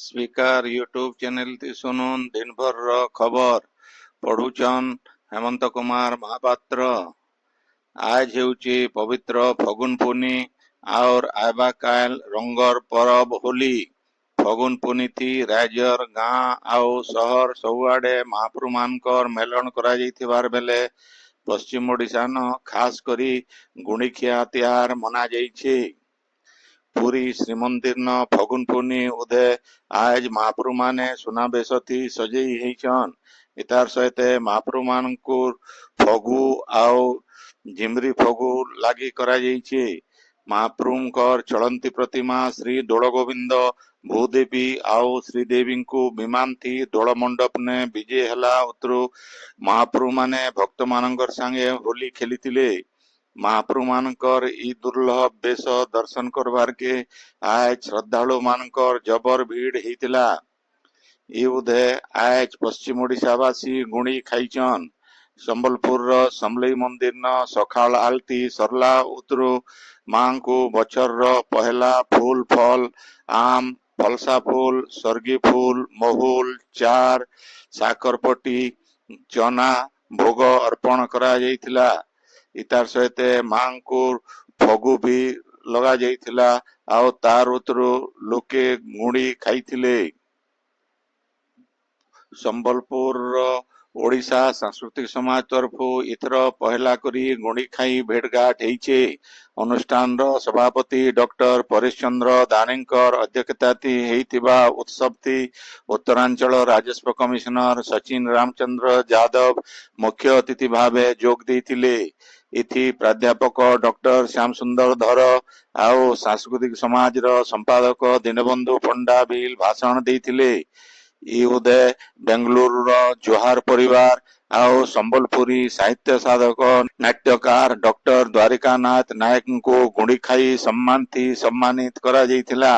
Speaker YouTube channel ती सुनुन दिन भर रो खबर पढ़ुचन हेमंत कुमार महापात्र। आज हेउची पवित्र फगुन पुनी और आयबा काल रंगर परब होली। फगुन पुनी थी राज्यर गाँ आउ सहर सबुआडे महाप्रभु मानकर मेलन करा जाइथिबार बेले पश्चिम ओडिशा न खास करी गुणिखिया तिहार मना जाइछे। पुरी श्रीमंदिर न फगुन पुनी उदे आज महाप्रभु माने सुनाबेश थी सजेई हेछन। इतार सहिते महाप्रभु मानकु फगु आउ झिमरी फगु लागी करा जाइछे। महाप्रभुंकर चलंती प्रतिमा श्री दोल गोविंद भूदेवी आउ श्रीदेवी को विमान थी दोल मंडप ने विजय हला उतरु महाप्रभु माने भक्त मानकर संगे होली खेली। महाप्रभु मानकर ई दुर्लभ बेश दर्शन करवार के आज श्रद्धालु मानकर जबर भीड़ हेतिला। ई उदे आज पश्चिम ओडिशावासी गुणी खाइचन। संबलपुर रो समलई मंदिर न सकाल आलती सरला उतरु मां को बचर रो पहला फूल फल आम फलसा फूल सर्गी फूल महुल चार साकरपटी चना भोग अर्पण करा जाइथिला। इतार सहिते मां को फगु भी लगा जाइथिला आउ तार उतरु लोके गुड़ी खाइथिले। संबलपुर ओडिशा सांस्कृतिक समाज तरफु इथर पहला करी गुड़ी खाई भेटघाट हेइछे। अनुष्ठान रो सभापति डॉक्टर परेश चंद्र दानेकर अध्यक्षता थी हेइथिबा उत्सव थी उत्तरांचल राजस्व कमिश्नर सचिन रामचंद्र यादव मुख्य अतिथि भावे जोग देइथिले। इथि प्राध्यापक डॉक्टर श्याम सुंदर धर आउ सांस्कृतिक समाज रो संपादक दीनबंधु पंडा बिल भाषण देइथिले। ई उदय बेंगलुरु रो जोहार परिवार आउ संबलपुरी साहित्य साधक नाट्यकार डॉक्टर द्वारिकानाथ नायक को गुड़ी खाई सम्मान थी सम्मानित करा जाइथिला।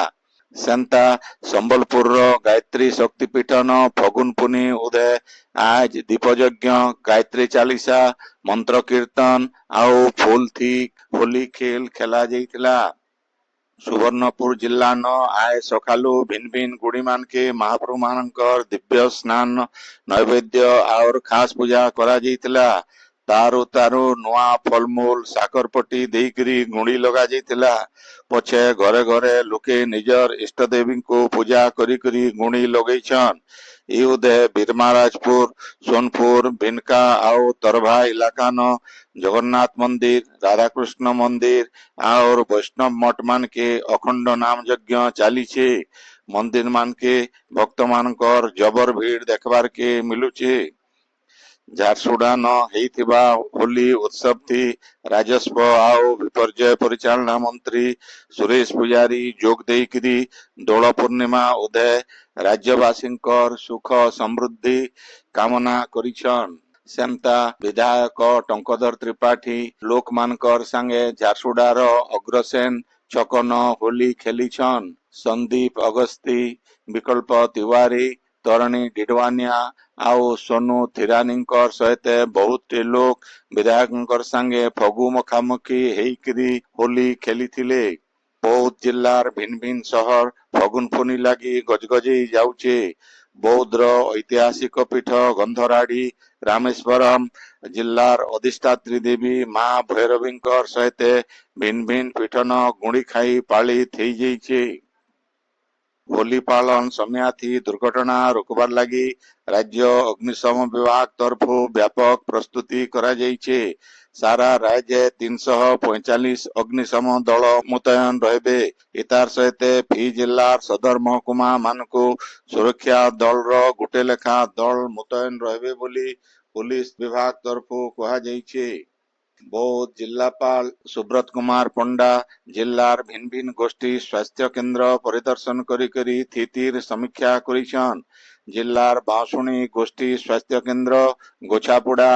सेंता संबलपुर रो गायत्री शक्तिपीठ न फगुन पुनी उदय आज दीपयज्ञ गायत्री चालीसा मंत्र कीर्तन आउ फूल थी होली खेल खेला जाइथिला। सुवर्णपुर जिला न आय सकालु भिन्न भिन्न गुड़ी मान के महाप्रभु मानकर दिव्य स्नान नैवेद्य और खास पूजा करा जाइथिला। तारु तारु नुआ फलमूल साकरपटी देइकरी गुड़ी लगा जाइथिला। पछे घरे घरे लोके निजर इष्ट देवी को पूजा करी करी गुड़ी लगैछन। ई उदय बीरमहाराजपुर सोनपुर बिनका आउ तरभा इलाका न जगन्नाथ मंदिर राधाकृष्ण मंदिर और वैष्णव मठ मान के अखंड नाम यज्ञ चालीछे। मंदिर मान के भक्त मानकर जबर भीड़ देखबार के मिलुचे। झारसुड़ा न हेइथिबा होली उत्सव थी राजस्व आउ विपर्यय परिचालना मंत्री सुरेश पुजारी जोग देइकरी दोल पूर्णिमा उदय राज्यवासींकर सुख समृद्धि कामना करिछन। सेमता विधायक टंकधर त्रिपाठी लोक मानकर संगे झारसुड़ा रो अग्रसेन छकन होली खेलिछन। संदीप अगस्ती विकल्प तिवारी तरणी डिडवानिया आउ सोनू थिरानीकर सहित बहुत लोक विधायक संगे फगु मुखामुखी हेइकरी होली खेलिथिले। बौद्ध जिल्लार भिन्न भिन्न शहर फगुन पुनी लागी गजगजई जाउचे। बौद्ध ऐतिहासिक पीठ गंधराड़ी रामेश्वरम जिल्लार अधिष्ठात्री देवी मां भैरवींकर सहित भिन्न भिन्न पीठन गुड़ी खाई पाली थई जाइछे। होली पालन समयाथी दुर्घटना रोकबार लगी राज्य अग्निशम विभाग तरफु व्यापक प्रस्तुति करा जाइछे। सारा राज्य 345 अग्निशम दल मुतयन रहबे। इतार सहित फी जिल्लार सदर महकुमा मानकु सुरक्षा दल रो गुटे लेखा दल मुतयन रहबे बोली पुलिस विभाग तरफु कहा जाइछे। बौद्ध जिलापाल सुब्रत कुमार पंडा जिल्लार भिन्न भिन्न गोष्ठी स्वास्थ्य केंद्र परिदर्शन करी करी स्थितिर समीक्षा करिछन। जिल्लार बांसुणी गोष्ठी स्वास्थ्य केंद्र गोछापुड़ा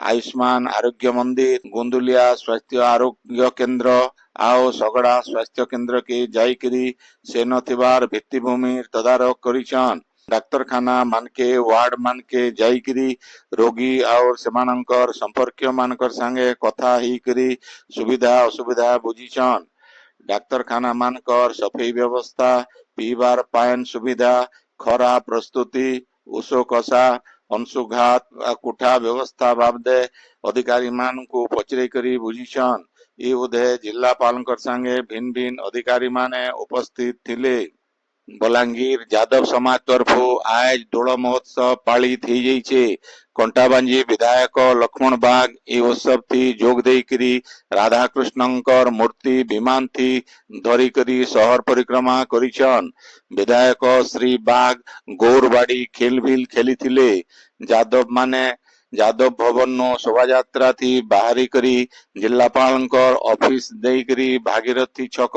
आयुष्मान आरोग्य मंदिर गुंदुलिया स्वास्थ्य आरोग्य केंद्र आउ सगड़ा स्वास्थ्य केंद्र के जाइकरी सेन थिबार भित्तिभूमि तदारक करिछन। डाक्तरखाना मानके वार्ड मानके जाइकरी रोगी और सेमानंकर संपर्कीय मानकर संगे कथा ही करी सुविधा असुविधा बुझीछन। डाक्तरखाना मानकर सफाई व्यवस्था ପିଇବାର ପାଏନ୍ ସୁବିଧା, ଖରା ପ୍ରସ୍ତୁତି, ଉଷୋକଷା, ଅଂଶୁଘାତ କୁଠା ବ୍ୟବସ୍ଥା ବାବଦେ ଅଧିକାରୀ ମାନଙ୍କୁ ପଚରେଇ କରି ବୁଝିଛନ୍। ଇ ଉଦେ ଜିଲ୍ଲାପାଳଙ୍କ ସାଙ୍ଗେ ଭିନ୍ନ ଭିନ୍ନ ଅଧିକାରୀ ମାନେ ଉପସ୍ଥିତ ଥିଲେ। ବଲାଙ୍ଗୀର ଯାଦବ ସମାଜ ତରଫୁ ଆଜ ଦୋଳ ମହୋତ୍ସବ ପାଳିତ ହେଇଯାଇଛି। କଣ୍ଟାବାଞ୍ଜି ବିଧାୟକ ଲକ୍ଷ୍ମଣ ବାଗ ଏ ଉତ୍ସବ ଥି ଯୋଗ ଦେଇକରି ରାଧାକୃଷ୍ଣଙ୍କର ମୂର୍ତ୍ତି ବିମାନ ଥି ଧରିକରି ସହର ପରିକ୍ରମା କରିଛନ୍। ବିଧାୟକ ଶ୍ରୀ ବାଗ ଗୌରବାଡି ଖେଲଭିଲ ଖେଳିଥିଲେ। ଯାଦବ ଭବନ ଶୋଭାଯାତ୍ରା ଥି ବାହାରି କରି ଜିଲ୍ଲାପାଳଙ୍କର ଅଫିସ ଦେଇକରି ଭାଗୀରଥୀ ଛକ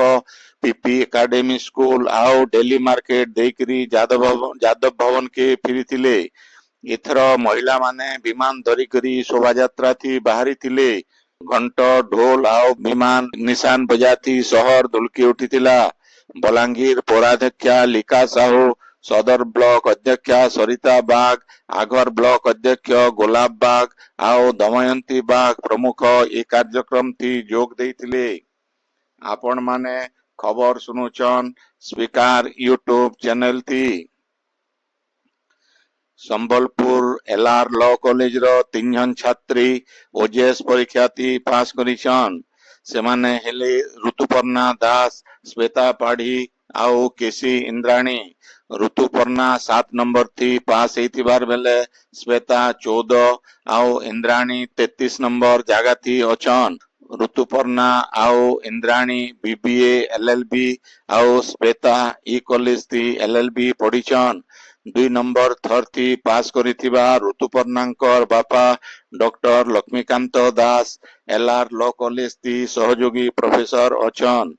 ପିପି ଏକାଡେମୀ ସ୍କୁଲ ଆଉ ଡେଲି ମାର୍କେଟ ଦେଇକରି ଯାଦବ ଭବନ କେ ଫେରିଥିଲେ। ଏଥର ମହିଳା ମାନେ ବିମାନ ଧରିକରି ଶୋଭାଯାତ୍ରା ଥି ବାହାରିଥିଲେ। ଘଣ୍ଟ ଢୋଲ ଆଉ ବିମାନ ନିଶାନ ବଜାତି ସହର ଦୁଲକି ଉଠିଥିଲା। ବଲାଙ୍ଗୀର ପୌରାଧ୍ୟକ୍ଷା ଲିକା ସାହୁ, ସଦର ବ୍ଲକ ଅଧ୍ୟକ୍ଷା ସରିତା ବାଗ, ଆଘର ବ୍ଲକ ଅଧ୍ୟକ୍ଷ ଗୋଲାପ ବାଗ ଆଉ ଦମୟନ୍ତୀ ବାଗ ପ୍ରମୁଖ ଏ କାର୍ଯ୍ୟକ୍ରମ ଥି ଯୋଗ ଦେଇଥିଲେ। ଆପଣ ମାନେ ଖବର ଶୁଣୁଛନ୍ ସ୍ପିକାର ୟୁଟ୍ୟୁବ ଚ୍ୟାନେଲ ଥି। ସମ୍ବଲପୁର ଏଲଆର ଲ କଲେଜର 3 ଜଣ ଛାତ୍ରୀ ଓଜେଏସ୍ ପରୀକ୍ଷା ଥି ପାସ୍ କରିଛନ୍। ସେମାନେ ହେଲେ ଋତୁପର୍ଣ୍ଣା ଦାସ, ଶ୍ବେତା ପାଢୀ ଆଉ କେସି ଇନ୍ଦ୍ରାଣୀ। ଋତୁପର୍ଣ୍ଣା 7 ନମ୍ବର ଥି ପାସ୍ ହେଇଥିବାର ବେଲେ ଶ୍ବେତା 14 ଆଉ ଇନ୍ଦ୍ରାଣୀ 33 ନମ୍ବର ଜାଗା ଥି ଅଛନ୍। ଋତୁପର୍ଣ୍ଣା ଆଉ ଇନ୍ଦ୍ରାଣୀ ବିବିଏ ଏଲଏଲବି ଆଉ ଶ୍ବେତା ଇ କଲେଜ ଥି ଏଲଏଲବି ପଢିଛନ୍। 2 ନମ୍ବର ଥର ଥି ପାସ୍ କରିଥିବା ଋତୁପର୍ଣ୍ଣାଙ୍କର ବାପା doctor Laxmikant Das LR law college ଥି ସହଯୋଗୀ ପ୍ରଫେସର ଅଛନ୍।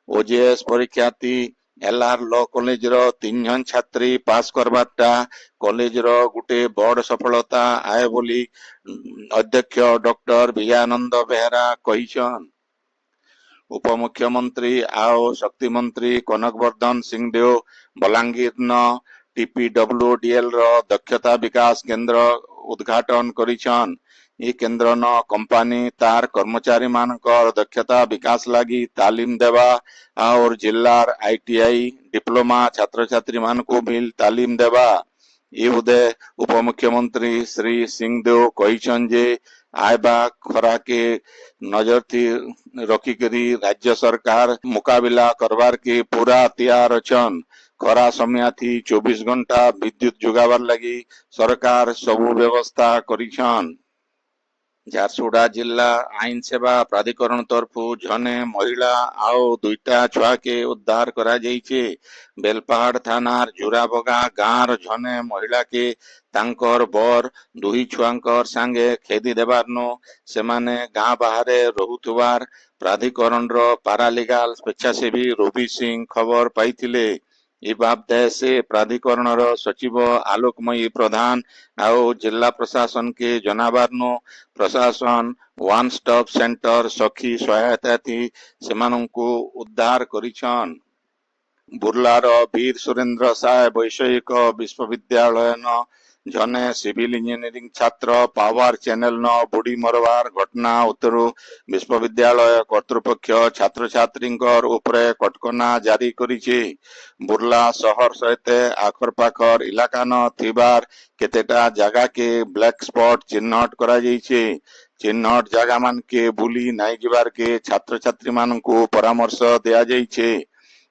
ଓଜେଏସ୍ ପରୀକ୍ଷା ଥି ଏଲଆର ଲ କଲେଜର 3 ଜଣ ଛାତ୍ରୀ ପାସ୍ କରବାରଟା କଲେଜର ଗୋଟେ ବଡ ସଫଳତା ଆଏ ବୋଲି ଅଧ୍ୟକ୍ଷ ଡକ୍ଟର ବିଜୟାନନ୍ଦ ବେହେରା କହିଛନ୍। ଉପମୁଖ୍ୟମନ୍ତ୍ରୀ ଆଉ ଶକ୍ତି ମନ୍ତ୍ରୀ କନକ ବର୍ଦ୍ଧନ ସିଂହଦେଓ ବଲାଙ୍ଗୀରନ ଟିପିଡବ୍ଲ୍ୟୁଡିଏଲ ର ଦକ୍ଷତା ବିକାଶ କେନ୍ଦ୍ର ଉଦ୍ଘାଟନ କରିଛନ୍। ଏ କେନ୍ଦ୍ରନ କମ୍ପାନୀ ତାର କର୍ମଚାରୀ ମାନଙ୍କର ଦକ୍ଷତା ବିକାଶ ଲାଗି ତାଲିମ ଦେବା ଆଉ ଜିଲ୍ଲାର ଆଇଟିଆଇ ଡିପ୍ଲୋମା ଛାତ୍ରଛାତ୍ରୀ ମାନଙ୍କୁ ବି ତାଲିମ ଦେବା। ଏ ଉଦେ ଉପମୁଖ୍ୟମନ୍ତ୍ରୀ ଶ୍ରୀ ସିଂହଦେଓ କହିଛନ୍ ଯେ ଆଇବା ଖରାକେ ନଜର ଥି ରଖିକରି ରାଜ୍ୟ ସରକାର ମୁକାବିଲା କରବାର କେ ପୁରା ତିଆର ଅଛନ୍। ଖରା ସମୟ ଥି 24 ଘଣ୍ଟା ବିଦ୍ୟୁତ ଯୋଗାବାର ଲାଗି ସରକାର ସବୁ ବ୍ୟବସ୍ଥା କରିଛନ୍। ଝାରସୁଗୁଡ଼ା ଜିଲ୍ଲା ଆଇନ ସେବା ପ୍ରାଧିକରଣ ତରଫୁ ଜଣେ ମହିଳା ଆଉ 2ଟା ଛୁଆକେ ଉଦ୍ଧାର କରାଯାଇଛି। ବେଲପାହାଡ଼ ଥାନାର ଜୁରାବଗା ଗାଁର ଜଣେ ମହିଳାକେ ତାଙ୍କର ବର 2 ଛୁଆଙ୍କର ସାଙ୍ଗେ ଖେଦି ଦେବାରନୁ ସେମାନେ ଗାଁ ବାହାରେ ରହୁଥିବାର ପ୍ରାଧିକରଣର ପାରାଲିଗାଲ ସ୍ୱେଚ୍ଛାସେବୀ ରବି ସିଂ ଖବର ପାଇଥିଲେ। ଏ ବାବଦେ ସେ ପ୍ରାଧିକରଣର ସଚିବ ଆଲୋକମୟୀ ପ୍ରଧାନ ଆଉ ଜିଲ୍ଲା ପ୍ରଶାସନ କେ ଜନାବାରନୁ ପ୍ରଶାସନ ୱାନ ଷ୍ଟପ ସେଣ୍ଟର ସଖୀ ସହାୟତା ଥି ସେମାନଙ୍କୁ ଉଦ୍ଧାର କରିଛନ୍। ବୁର୍ଲାର ବୀର ସୁରେନ୍ଦ୍ର ସାଏ ବୈଷୟିକ ବିଶ୍ୱବିଦ୍ୟାଳୟନ ଜଣେ ସିଭିଲ ଇଞ୍ଜିନିୟରିଂ ଛାତ୍ର ପାୱାର ଚ୍ୟାନେଲନ ବୁଡି ମରବାର ଘଟଣା ଉତ୍ତରୁ ବିଶ୍ୱବିଦ୍ୟାଳୟ କର୍ତ୍ତୃପକ୍ଷ ଛାତ୍ରଛାତ୍ରୀଙ୍କର ଉପରେ କଟକଣା ଜାରି କରିଛି। ବୁର୍ଲା ସହର ସହିତ ଆଖର ପାଖର ଇଲାକାନ ଥିବାର କେତେଟା ଜାଗାକେ ବ୍ଲାକ ସ୍ପଟ ଚିହ୍ନଟ କରାଯାଇଛି। ଚିହ୍ନଟ ଜାଗା ମାନକେ ବୁଲି ନାଇଁ ଯିବାର କେ ଛାତ୍ରଛାତ୍ରୀ ମାନଙ୍କୁ ପରାମର୍ଶ ଦିଆଯାଇଛି।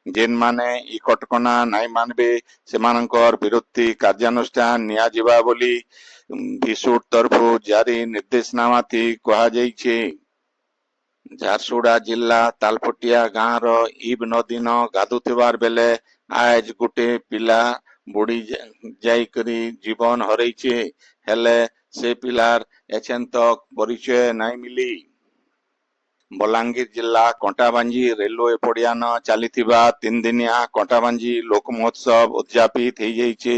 ଯେନ୍ମାନେ ଇ କଟକଣା ନାଇଁ ମାନବେ ସେମାନଙ୍କର ବିରୁଦ୍ଧରେ କାର୍ଯ୍ୟାନୁଷ୍ଠାନ ନିଆଯିବା ବୋଲି ଭିସୁଟ ତରଫୁ ଜାରି ନିର୍ଦ୍ଦେଶନାମା ଥି କୁହାଯାଇଛି। ଝାରସୁଗୁଡ଼ା ଜିଲ୍ଲା ତାଲପଟିଆ ଗାଁର ଇବ ନଦୀନ ଗାଧୁଥିବାର ବେଲେ ଆଜ ଗୋଟେ ପିଲା ବୁଡି ଯାଇକରି ଜୀବନ ହରେଇଛି। ହେଲେ ସେ ପିଲାର ଏଛେନ୍ ତକ ପରିଚୟ ନାଇଁ ମିଲି। ବଲାଙ୍ଗୀର ଜିଲ୍ଲା କଣ୍ଟାବାଞ୍ଜି ରେଲୱେ ପଡ଼ିଆନ ଚାଲିଥିବା 3 ଦିନିଆ କଣ୍ଟାବାଞ୍ଜି ଲୋକ ମହୋତ୍ସବ ଉଦଯାପିତ ହେଇଯାଇଛି।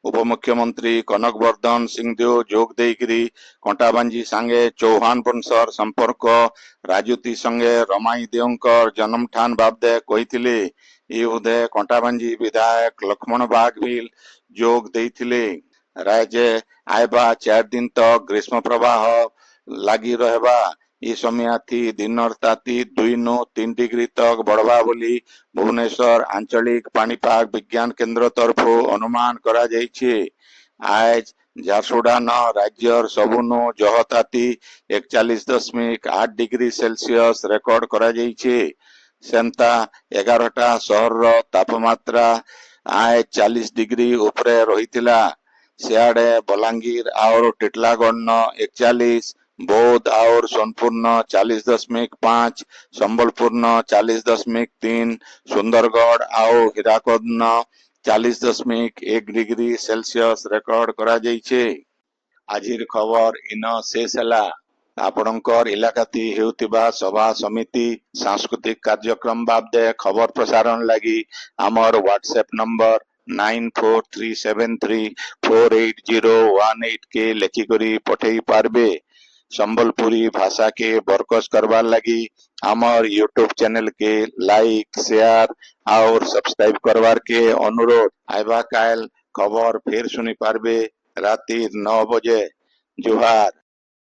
ଉପମୁଖ୍ୟମନ୍ତ୍ରୀ କନକ ବର୍ଦ୍ଧନ ସିଂହଦେଓ ଯୋଗ ଦେଇକରି କଣ୍ଟାବାଞ୍ଜି ସାଙ୍ଗେ ଚୌହାନ ବଂଶର ସମ୍ପର୍କ ରାଜୁତି ସଙ୍ଗେ ରମାଇ ଦେଓଙ୍କର ଜନ୍ମଠାନ ବାବଦେ କହିଥିଲେ। ଏ ଉଦେ କଣ୍ଟାବାଞ୍ଜି ବିଧାୟକ ଲକ୍ଷ୍ମଣ ବାଗ ବି ଯୋଗ ଦେଇଥିଲେ। ରାଜ୍ୟ ଆଇବା 4 ଦିନ ତକ ଗ୍ରୀଷ୍ମ ପ୍ରବାହ ଲାଗି ରହିବା ଇ ସମୟାଥି ଦିନର ତାତି 2 ରୁ 3 डिग्री तक बढ़वा बोली भुवनेश्वर आंचलिक पाणीपाग विज्ञान केंद्र तरफ अनुमान करा जाइछे। आज झारसुगुड़ा न राज्यर सबुनु जहताती 41.8 डिग्री सेल्सियस रेकर्ड करा जाइछे। सेंता 11टा सहर तापमात्रा आज 40 डिग्री उपरे रहितिला। सियाड़े बलांगीर और टिटलागढ़ न 41, बौद्ध और सोनपुर न 40.5, संबलपुर न 40.3, सुंदरगढ़ और हीराकद न 40.1 डिग्री सेल्सियस रेकर्ड करा जाइछे। आजिर खबर इन शेष ହେଲା। ଆପଣଙ୍କର ଇଲାକାତି ହେଉଥିବା ସଭା ସମିତି ସାଂସ୍କୃତିକ କାର୍ଯ୍ୟକ୍ରମ ବାବଦେ ଖବର ପ୍ରସାରଣ ଲାଗି ଆମର ହ୍ୱାଟ୍ସଆପ ନମ୍ବର 9437348018 के लेखिकरी पठेई पारबे। संबलपुरी भाषा के बरकस करवार लगी हमार यूट्यूब चैनल के लाइक शेयर और सब्सक्राइब करवार के अनुरोध। आइबा काल खबर फिर सुनी पारबे राति 9 बजे। जुहार।